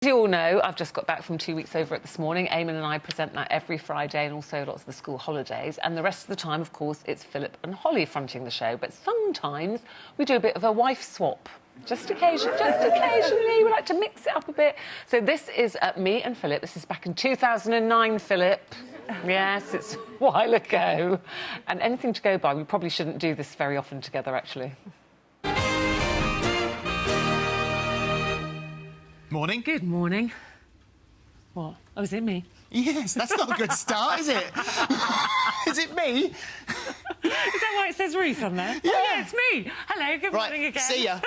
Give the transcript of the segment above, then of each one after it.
As you all know, I've just got back from 2 weeks over at This Morning. Eamon and I present that every Friday and also lots of the school holidays. And the rest of the time, of course, it's Philip and Holly fronting the show. But sometimes we do a bit of a wife swap. Just occasionally, we like to mix it up a bit. So this is me and Philip. This is back in 2009, Philip. Yes, it's a while ago. And anything to go by, we probably shouldn't do this very often together, actually. Morning. Good morning. What? Oh, is it me? Yes, that's not a good start, is it? Is it me? Is that why it says Ruth on there? Yeah. Oh, yeah, it's me. Hello, good morning again. See ya.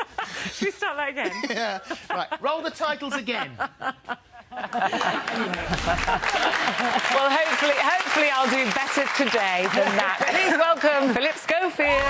Should we start that again? Yeah. Right, roll the titles again. Well, hopefully I'll do better today than that. Please welcome Phillip Schofield.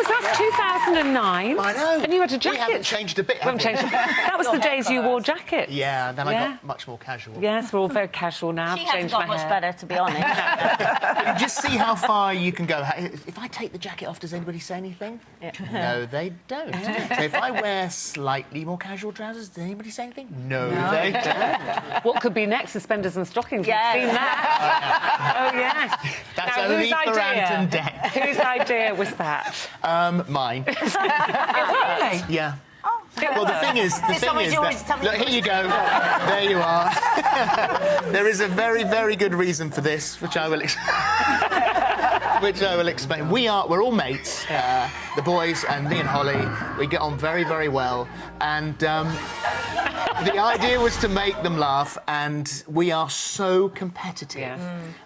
That's 2009. I know. And you had a jacket. We haven't changed a bit, have we? That was the days you wore jackets. Yeah, then I got much more casual. Yes, we're all very casual now. She hasn't got much better, to be honest. Just see how far you can go. If I take the jacket off, does anybody say anything? Yeah. No, they don't. So if I wear slightly more casual trousers, does anybody say anything? No, they don't. What could be next? Suspenders and stockings. Yes. We've seen that. Oh, yes. That's now, only for Ant and Deck. Whose idea was that? Mine. Really? Yeah. Oh. Well, the thing is that... Look, here you go. There you are. There is a very, very good reason for this, which I will explain. We're all mates, the boys and me and Holly. We get on very, very well. And the idea was to make them laugh, and we are so competitive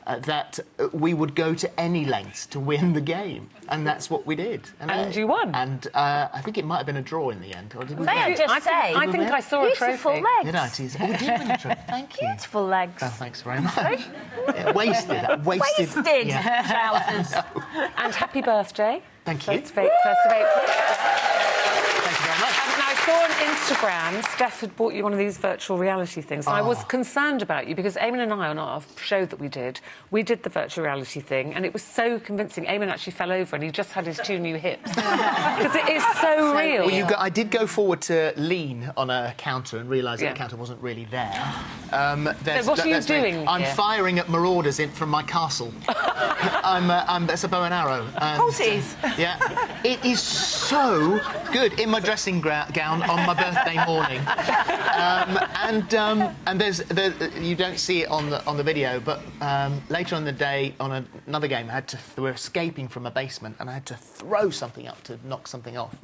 that we would go to any lengths to win the game. And that's what we did. And you won. And I think it might have been a draw in the end. Or did we May I just say... I think I saw a trophy. Beautiful legs. Did I tease? Oh, we did win a trophy. Thank you. Beautiful legs. Oh, thanks very much. Yeah, wasted. Wasted trousers. And happy birthday. Thank you. 1st of April. Thank you very much. And I saw on Instagram, Steph had bought you one of these virtual reality things. And I was concerned about you because Eamon and I, on our show that we did the virtual reality thing, and it was so convincing. Eamon actually fell over and he just had his 2 new hips. Because it is so real. Well, I did go forward to lean on a counter and realise that the counter wasn't really there. So what are you doing? I'm firing at marauders from my castle. It's a bow and arrow. And, Horses. Yeah. It is so good in my dressing gown on my birthday morning. And you don't see it on the video, but later on in the day, on another game, we're escaping from a basement, and I had to throw something up to knock something off.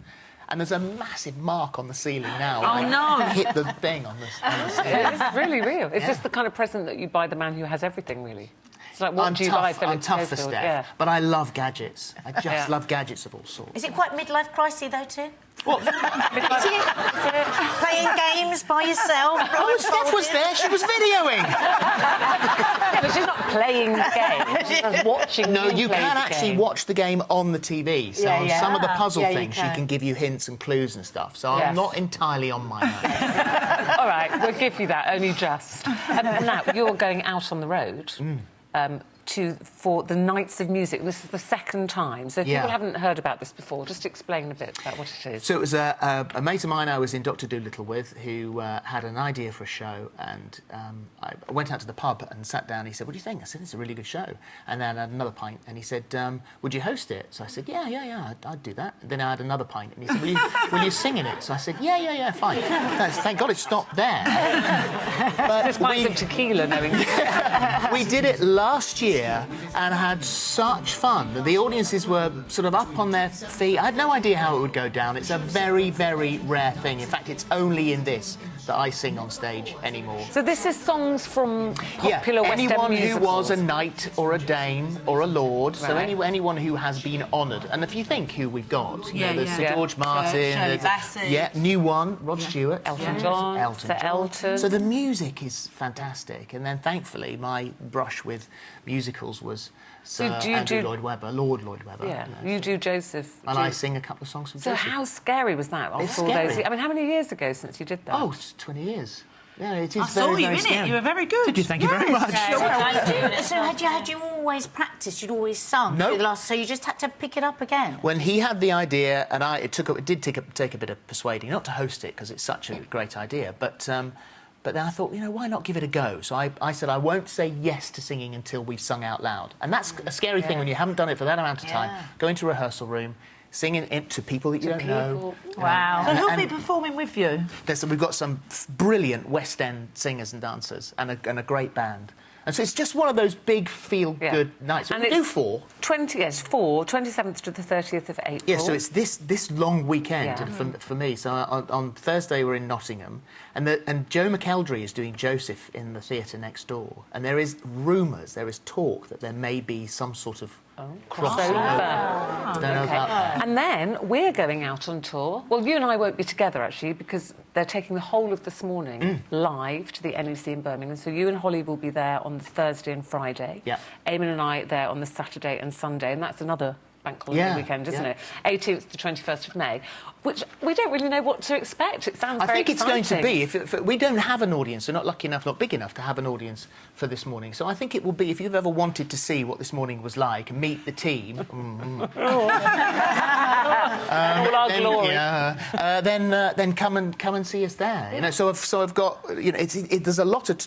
And there's a massive mark on the ceiling now. Oh, no. Hit the thing on the ceiling. It's really real. Is this the kind of present that you buy the man who has everything, really? It's like, what do you buy Phillip I'm tough for Schofield? Steph, but I love gadgets. I just love gadgets of all sorts. Is it quite midlife crisis, though, too? What? Playing games by yourself? Oh, Steph was there. She was videoing. But she's not playing the game. She's watching. No, you can actually watch the game on the TV. So on some of the puzzle things, she can give you hints and clues and stuff. So I'm not entirely on my own. All right, we'll give you that, only just. Now, you're going out on the road. For the Nights of Music. This is the 2nd time. So if people haven't heard about this before, just explain a bit about what it is. So it was a mate of mine I was in Dr. Dolittle with who had an idea for a show, and I went out to the pub and sat down. He said, "What do you think?" I said, "It's a really good show." And then I had another pint, and he said, "Would you host it?" So I said, yeah, I'd do that. And then I had another pint, and he said, will you sing in it? So I said, yeah, fine. Thank God it stopped there. But just pints of tequila, knowing. We did it last year and had such fun. The audiences were sort of up on their feet. I had no idea how it would go down. It's a very, very rare thing. In fact, it's only in this that I sing on stage anymore. So this is songs from popular West End anyone musicals. who was a knight or a dame or a lord, so anyone who has been honoured. And if you think who we've got, there's Sir George Martin, new one, Rod Stewart, Elton John, Sir Elton. So the music is fantastic, and then thankfully my brush with music musicals was Sir do you Andrew do- Lloyd Webber, Lord Lloyd Webber. Yeah, you know, you do Joseph. and I sing a couple of songs from So Joseph. how scary was that? It's After all those scary. I mean, how many years ago since you did that? Oh, it's 20 years. Yeah, it is I saw very, you very in scary. it. You were very good. Did you? Thank you very much. So had you always practiced? You'd always sung? No. through the last, so you just had to pick it up again? When he had the idea, and it did take a bit of persuading, not to host it because it's such a great idea, but then I thought, you know, why not give it a go? So I said I won't say yes to singing until we've sung out loud, and that's a scary thing when you haven't done it for that amount of time. Go into a rehearsal room, singing it to people that you don't know. Wow. So who'll And- be performing with you? We've got some brilliant West End singers and dancers, and a great band. And so it's just one of those big feel-good nights. And We do it's 4. 27th to the 30th of April. Yeah, so it's this long weekend Yeah. for me. So on Thursday we're in Nottingham, and Joe McElderry is doing Joseph in the theatre next door. And there is rumours, there is talk that there may be some sort of crossover. Don't know about that. And then we're going out on tour. Well, you and I won't be together, actually, because they're taking the whole of this morning live to the NEC in Birmingham. So you and Holly will be there on the Thursday and Friday. Yeah. Eamon and I there on the Saturday and Sunday, and that's another bank holiday weekend, isn't it? 18th to 21st of May, which we don't really know what to expect. It sounds I very think it's going to exciting. be, if we don't have an audience, we're not lucky enough, not big enough to have an audience for this morning. So I think it will be, if you've ever wanted to see what this morning was like, meet the team. All our glory. Then come and see us there. You know, so I've got, you know, there's a lot of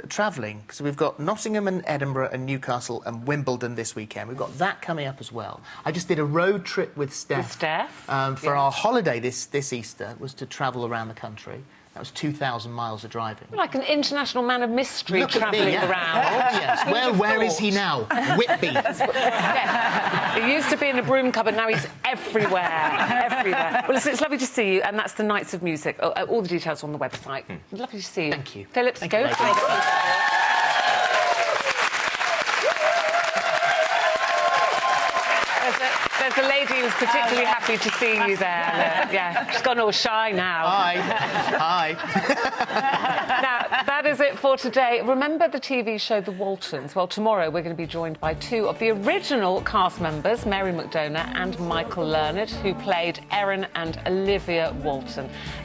travelling. So we've got Nottingham and Edinburgh and Newcastle and Wimbledon this weekend. We've got that coming up as well. I just did a road trip with Steph. For our holiday this Easter, was to travel around the country. That was 2,000 miles of driving. Like an international man of mystery Look at me, travelling yeah. around. Oh, yes. Where is he now? Whitby. Yeah. He used to be in a broom cupboard, now he's everywhere. Everywhere. Well, listen, it's lovely to see you, and that's the Nights of Music. All the details are on the website. Lovely to see you. Thank you. Phillip Thank you, Schofield. There's a lady who's particularly happy to see you there. Yeah, she's gone all shy now. Hi. Now, that is it for today. Remember the TV show The Waltons? Well, tomorrow we're going to be joined by 2 of the original cast members, Mary McDonough and Michael Learned, who played Erin and Olivia Walton.